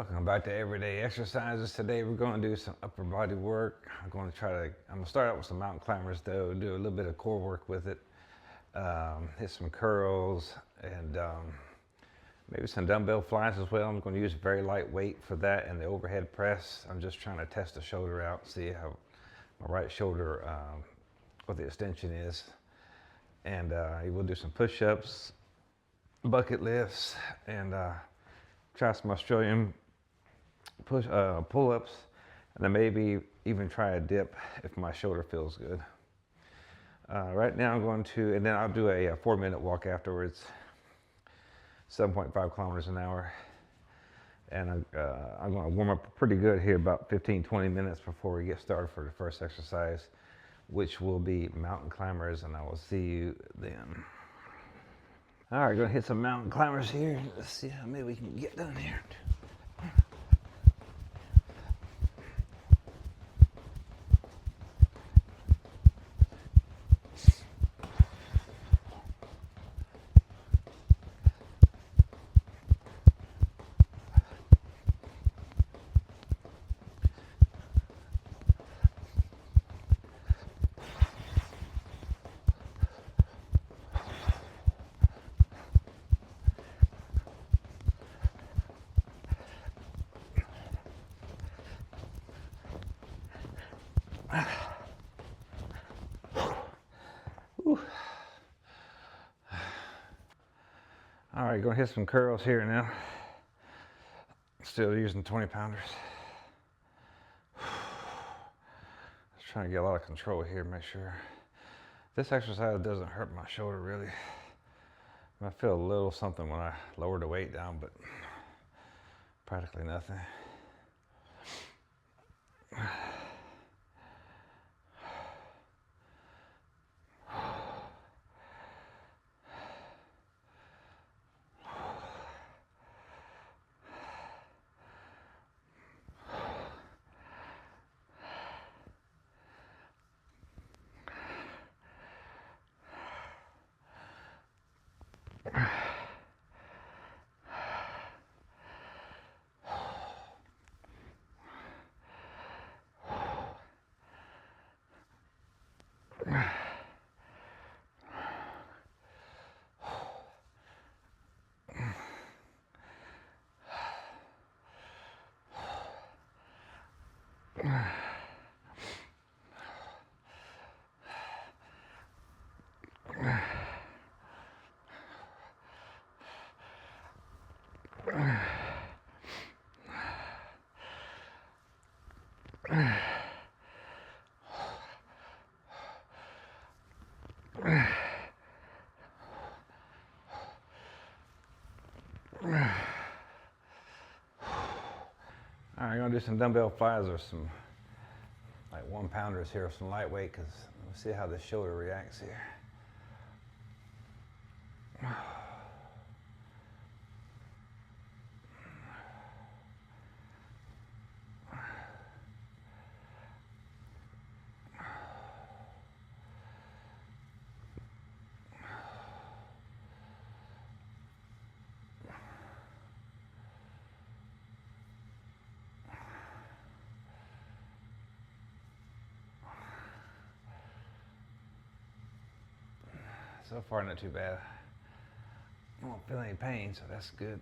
Welcome back to Everyday Exercises. Today we're going to do some upper body work. I'm going to start out with some mountain climbers though, do a little bit of core work with it, hit some curls and maybe some dumbbell flies as well. I'm going to use very light weight for that and the overhead press. I'm just trying to test the shoulder out, see how my right shoulder, what the extension is. And we'll do some push-ups, bucket lifts, and try some Australian pull-ups, and then maybe even try a dip if my shoulder feels good. Right now I'm going to, and then I'll do a 4-minute walk afterwards, 7.5 kilometers an hour. And I'm going to warm up pretty good here, about 15-20 minutes before we get started for the first exercise, which will be mountain climbers, and I will see you then. All right, gonna hit some mountain climbers here. Let's see how many we can get done here. All right, gonna hit some curls here now. Still using 20-pounders. Just trying to get a lot of control here, make sure. This exercise doesn't hurt my shoulder really. I feel a little something when I lower the weight down, but practically nothing. All right, I'm gonna do some dumbbell flies or some like 1-pounders here, some lightweight, because we'll see how the shoulder reacts here. So far, not too bad. I don't feel any pain, so that's good.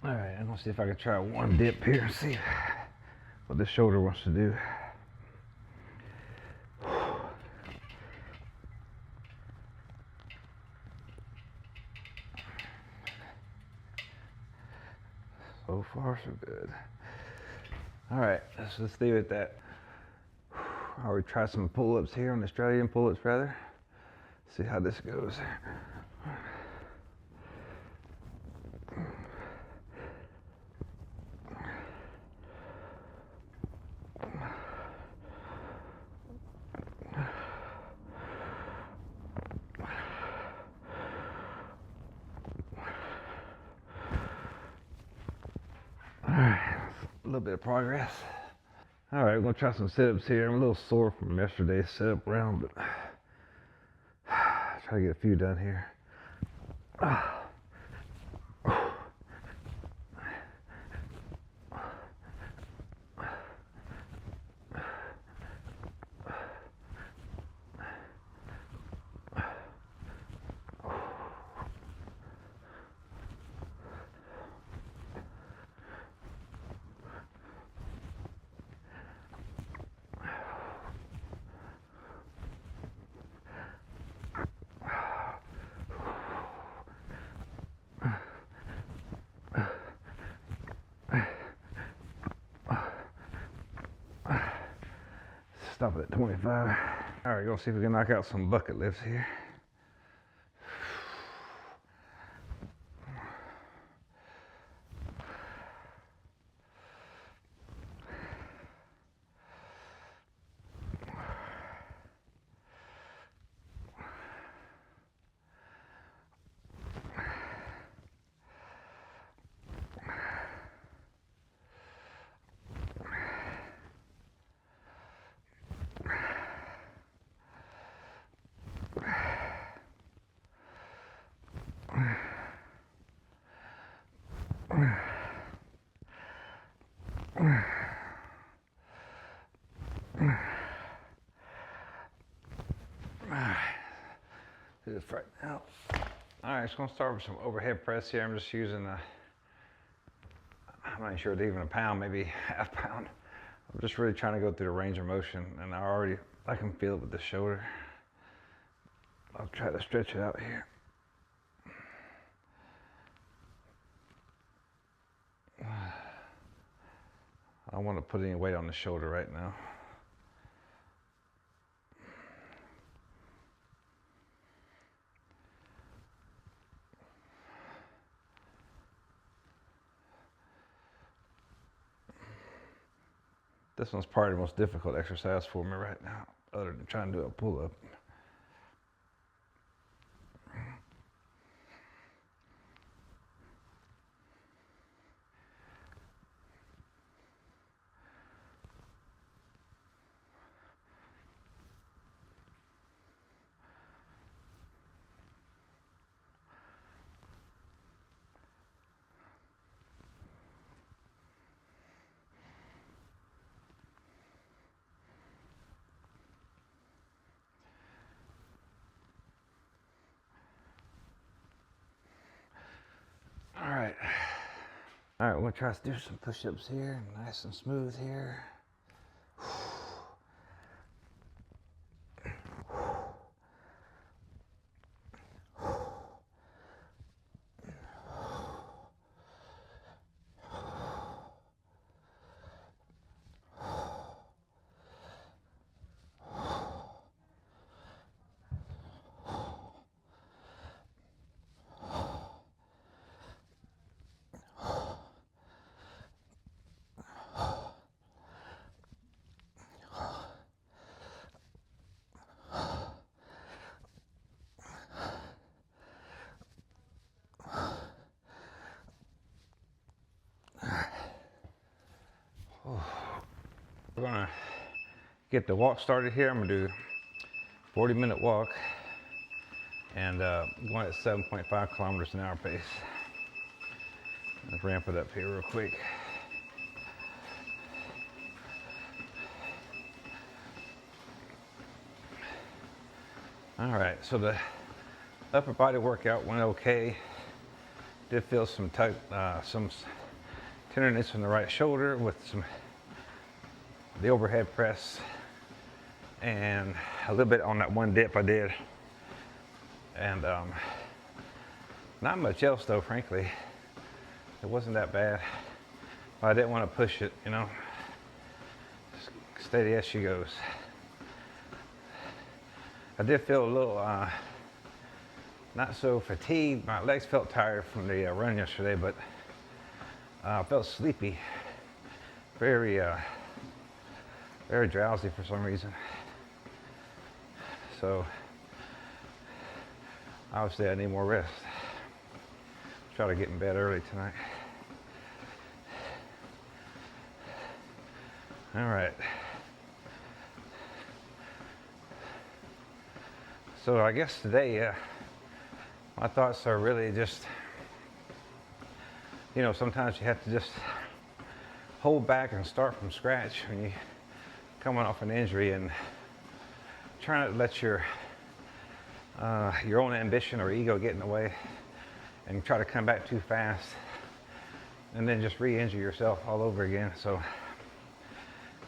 All right, I'm gonna see if I can try one dip here and see what this shoulder wants to do. So far, so good. All right, let's leave it at that. I already tried some pull-ups here, on Australian pull-ups rather. See how this goes. little bit of progress. All right, we're gonna try some sit-ups here. I'm a little sore from yesterday's sit-up round, but try to get a few done here. Stop it at 25. All right, gonna see if we can knock out some bucket lifts here. Do this right now. All right, just gonna start with some overhead press here. I'm just using I'm not sure it's even a pound, maybe half pound. I'm just really trying to go through the range of motion, and I can feel it with the shoulder. I'll try to stretch it out here. I don't want to put any weight on the shoulder right now. This one's probably the most difficult exercise for me right now, other than trying to do a pull-up. All right, we're gonna try to do some push-ups here, nice and smooth here. We're gonna get the walk started here. I'm gonna do 40-minute walk and going at 7.5 kilometers an hour pace. Let's ramp it up here real quick. All right, so the upper body workout went okay. Did feel some tenderness in the right shoulder with the overhead press and a little bit on that one dip I did. And not much else though, frankly. It wasn't that bad. But I didn't want to push it, you know. Just steady as she goes. I did feel a little not so fatigued. My legs felt tired from the run yesterday, but I felt sleepy. Very drowsy for some reason. So obviously I need more rest. Try to get in bed early tonight. All right. So I guess today, my thoughts are really just, sometimes you have to just hold back and start from scratch when you coming off an injury, and try not to let your own ambition or ego get in the way and try to come back too fast and then just re-injure yourself all over again. So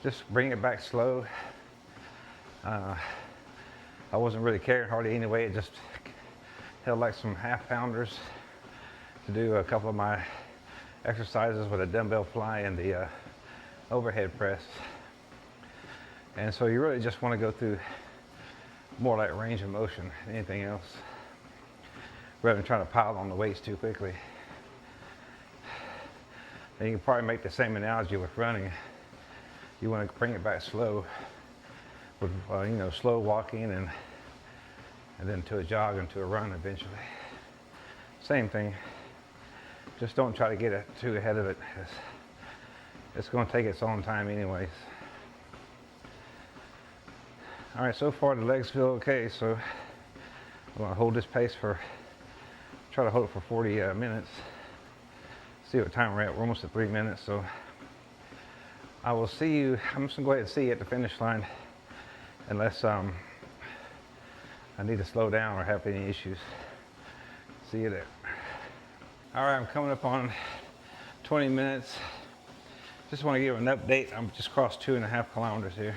just bring it back slow. I wasn't really carrying hardly anyway. It just held like some half pounders to do a couple of my exercises with a dumbbell fly and the overhead press. And so you really just want to go through more like range of motion than anything else, rather than trying to pile on the weights too quickly. And you can probably make the same analogy with running. You want to bring it back slow, with slow walking and then to a jog and to a run eventually. Same thing. Just don't try to get it too ahead of it. It's going to take its own time anyways. All right, so far the legs feel okay, so I'm going to hold this pace try to hold it for 40 minutes. See what time we're at. We're almost at 3 minutes, so I will see you. I'm just going to go ahead and see you at the finish line, unless I need to slow down or have any issues. See you there. All right, I'm coming up on 20 minutes. Just want to give an update. I'm just crossed 2.5 kilometers here.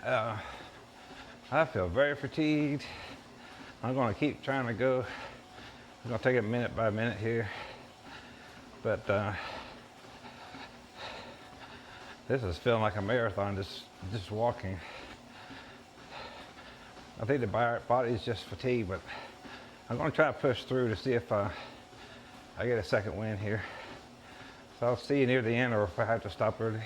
I feel very fatigued. I'm going to keep trying to go. I'm going to take it minute by minute here. But this is feeling like a marathon, just walking. I think the body is just fatigued, but I'm going to try to push through to see if I get a second win here. So I'll see you near the end, or if I have to stop early.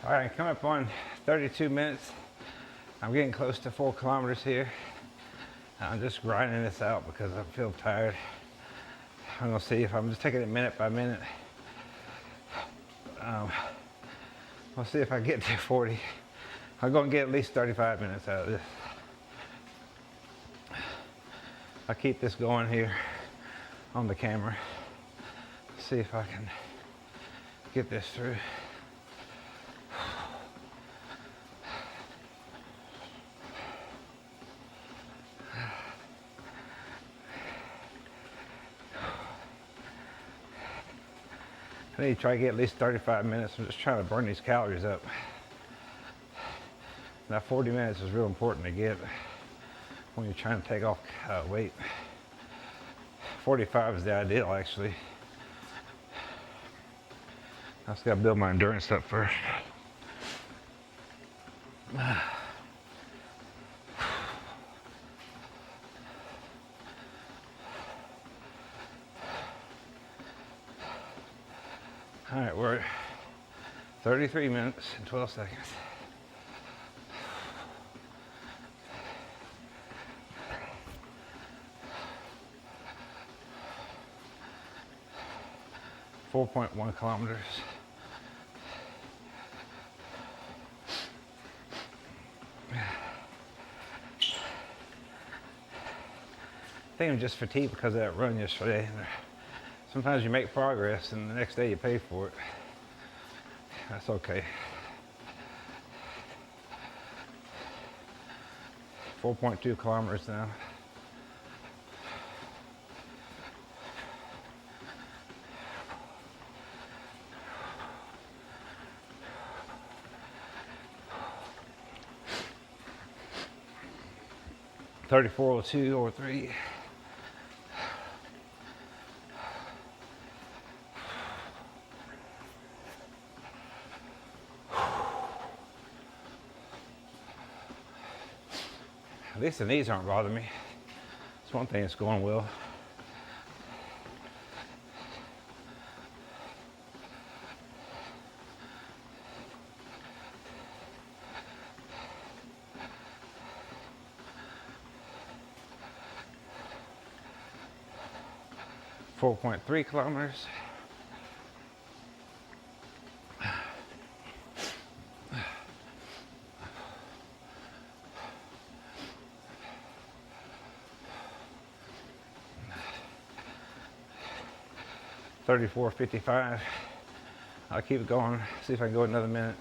All right, I'm coming up on 32 minutes. I'm getting close to 4 kilometers here. I'm just grinding this out because I feel tired. I'm gonna see if I'm just taking it minute by minute. We'll see if I get to 40. I'm gonna get at least 35 minutes out of this. I'll keep this going here on the camera. See if I can get this through. I need to try to get at least 35 minutes. I'm just trying to burn these calories up. Now 40 minutes is real important to get when you're trying to take off weight. 45 is the ideal, actually. I just gotta build my endurance up first. All right, we're at 33 minutes and 12 seconds. .1 kilometers. I think I'm just fatigued because of that run yesterday. Sometimes you make progress and the next day you pay for it. That's okay. 4.2 kilometers now. .34:02 or 3. At least the knees aren't bothering me. It's one thing that's going well. .3 kilometers. 34:55. I'll keep it going, see if I can go another minute.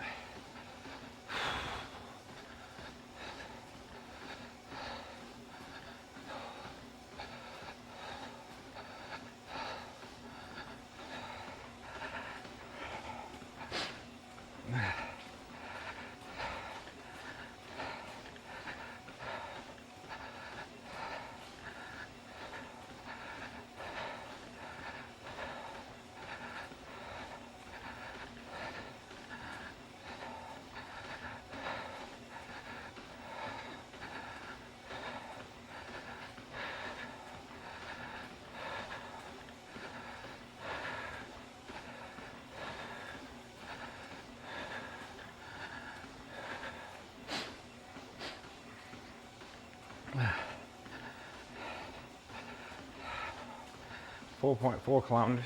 .4 kilometers.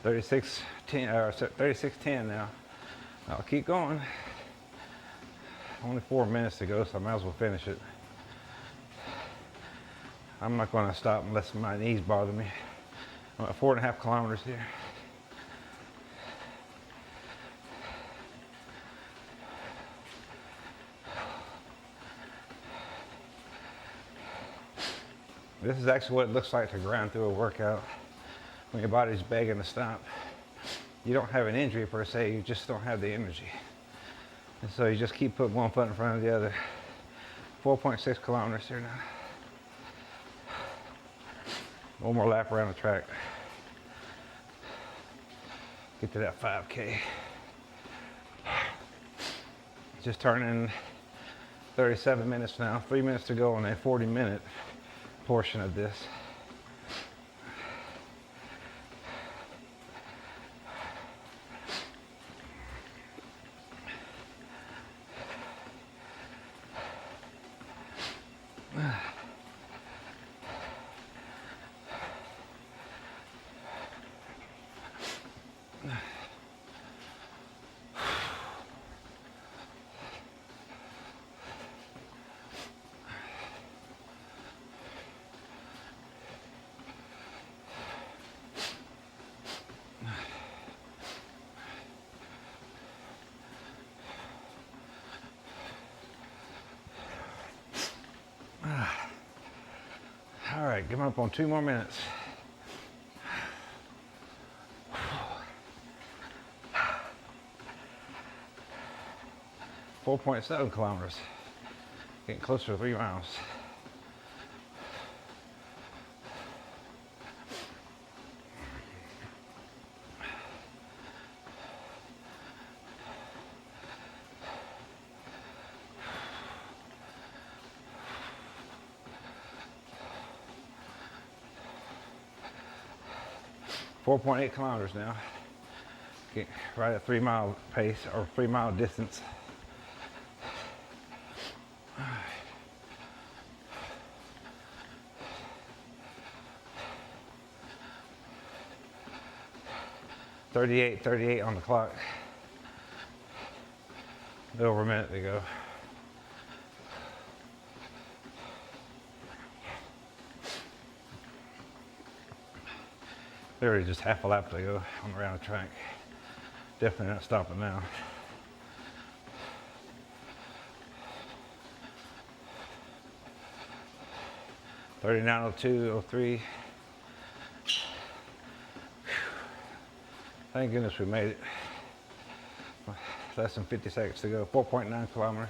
$36.10 now. I'll keep going. Only 4 minutes to go, so I might as well finish it. I'm not going to stop unless my knees bother me. I'm at 4.5 kilometers here. This is actually what it looks like to grind through a workout when your body's begging to stop. You don't have an injury per se, you just don't have the energy. And so you just keep putting one foot in front of the other. 4.6 kilometers here now. One more lap around the track. Get to that 5K. Just turning 37 minutes now. 3 minutes to go on a 40-minute portion of this. All right, give up on 2 more minutes. .7 kilometers. Getting closer to 3 miles. .8 kilometers now. Get right at 3 mile pace or 3 mile distance. .38 on the clock. A little over a minute to go. Literally just half a lap to go on around the track. Definitely not stopping now. .39:02:03. Thank goodness we made it. Less than 50 seconds to go. 4.9 kilometers.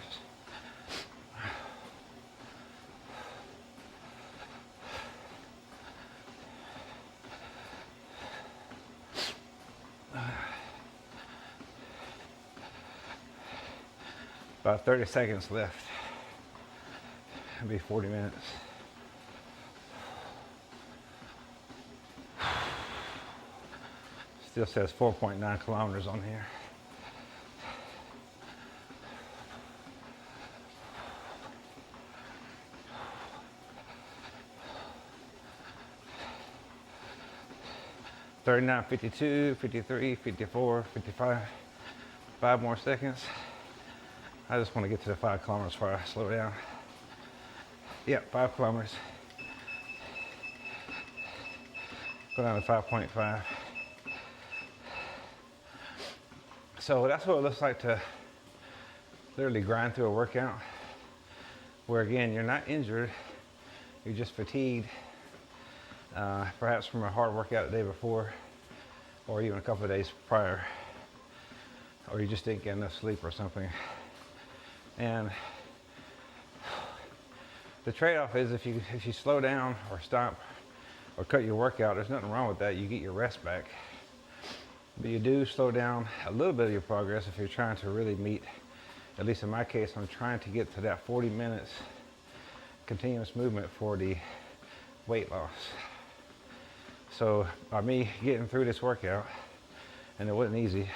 About 30 seconds left. It'll be 40 minutes. Still says 4.9 kilometers on here. 39, 52, 53, 54, 55. 5 more seconds. I just want to get to the 5 kilometers before I slow down. Yeah, 5 kilometers. Go down to 5.5. So that's what it looks like to literally grind through a workout where, again, you're not injured, you're just fatigued, perhaps from a hard workout the day before or even a couple of days prior, or you just didn't get enough sleep or something. And the trade-off is if you slow down or stop or cut your workout, there's nothing wrong with that. You get your rest back. But you do slow down a little bit of your progress if you're trying to really meet, at least in my case, I'm trying to get to that 40 minutes continuous movement for the weight loss. So by me getting through this workout, and it wasn't easy,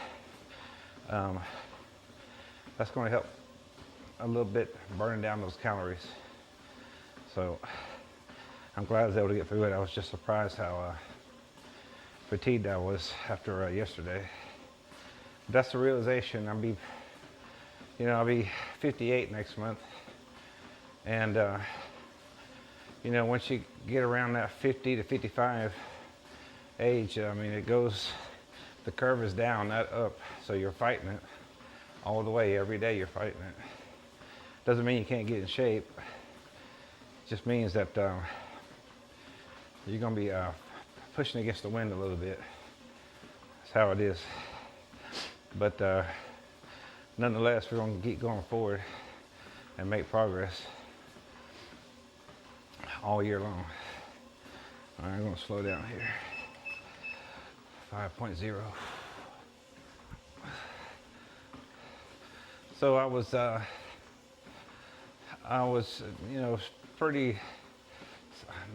that's going to help a little bit burning down those calories. So I'm glad I was able to get through it. I was just surprised how fatigued I was after yesterday. But that's the realization. I'll be 58 next month, and once you get around that 50 to 55 age, I mean, the curve is down, not up. So you're fighting it all the way. Every day you're fighting it. Doesn't mean you can't get in shape. It just means that you're going to be pushing against the wind a little bit. That's how it is. But nonetheless, we're going to keep going forward and make progress all year long. All right, I'm going to slow down here. 5.0. So I was pretty,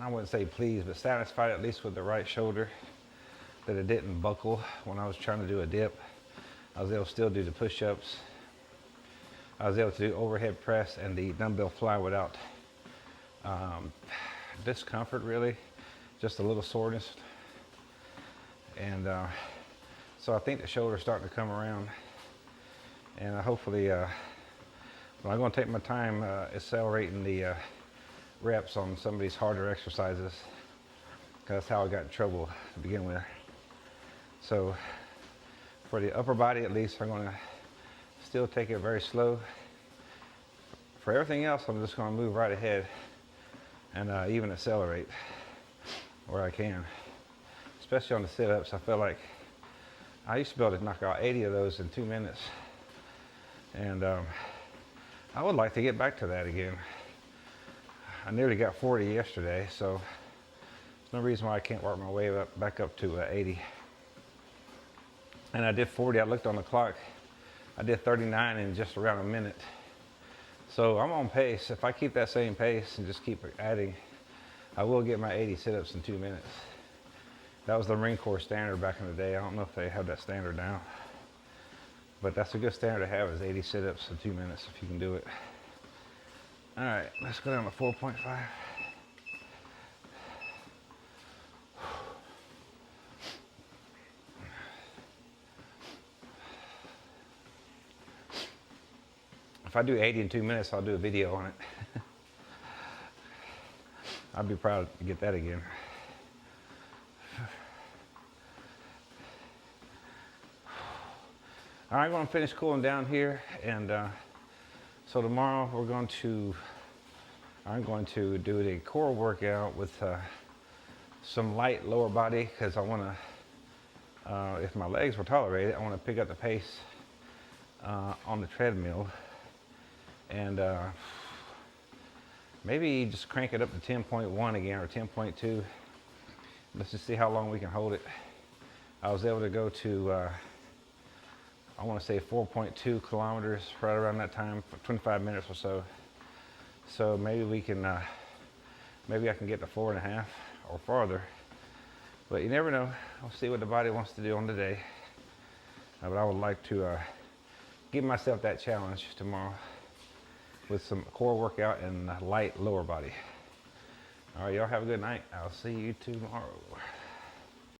I wouldn't say pleased, but satisfied at least with the right shoulder, that it didn't buckle when I was trying to do a dip. I was able to still do the push-ups. I was able to do overhead press and the dumbbell fly without discomfort, really, just a little soreness. And so I think the shoulder's starting to come around, and hopefully, well, I'm going to take my time accelerating the reps on some of these harder exercises, because that's how I got in trouble to begin with. So for the upper body, at least, I'm going to still take it very slow. For everything else, I'm just going to move right ahead and even accelerate where I can. Especially on the sit-ups, I feel like I used to be able to knock out 80 of those in 2 minutes. And I would like to get back to that again. I nearly got 40 yesterday, so there's no reason why I can't work my way back up to 80. And I did 40, I looked on the clock, I did 39 in just around a minute. So I'm on pace. If I keep that same pace and just keep adding, I will get my 80 sit-ups in 2 minutes. That was the Marine Corps standard back in the day. I don't know if they have that standard now, but that's a good standard to have, is 80 sit-ups in 2 minutes if you can do it. All right, let's go down to 4.5. If I do 80 in 2 minutes, I'll do a video on it. I'd be proud to get that again. All right, I'm going to finish cooling down here, and so tomorrow I'm going to do a core workout with some light lower body, because I want to, if my legs will tolerate it, I want to pick up the pace on the treadmill, and maybe just crank it up to 10.1 again, or 10.2. Let's just see how long we can hold it. I was able to go to I want to say 4.2 kilometers right around that time, for 25 minutes or so. So maybe we can, maybe I can get to 4.5 or farther. But you never know. I'll see what the body wants to do on the day. But I would like to give myself that challenge tomorrow with some core workout and light lower body. All right, y'all have a good night. I'll see you tomorrow.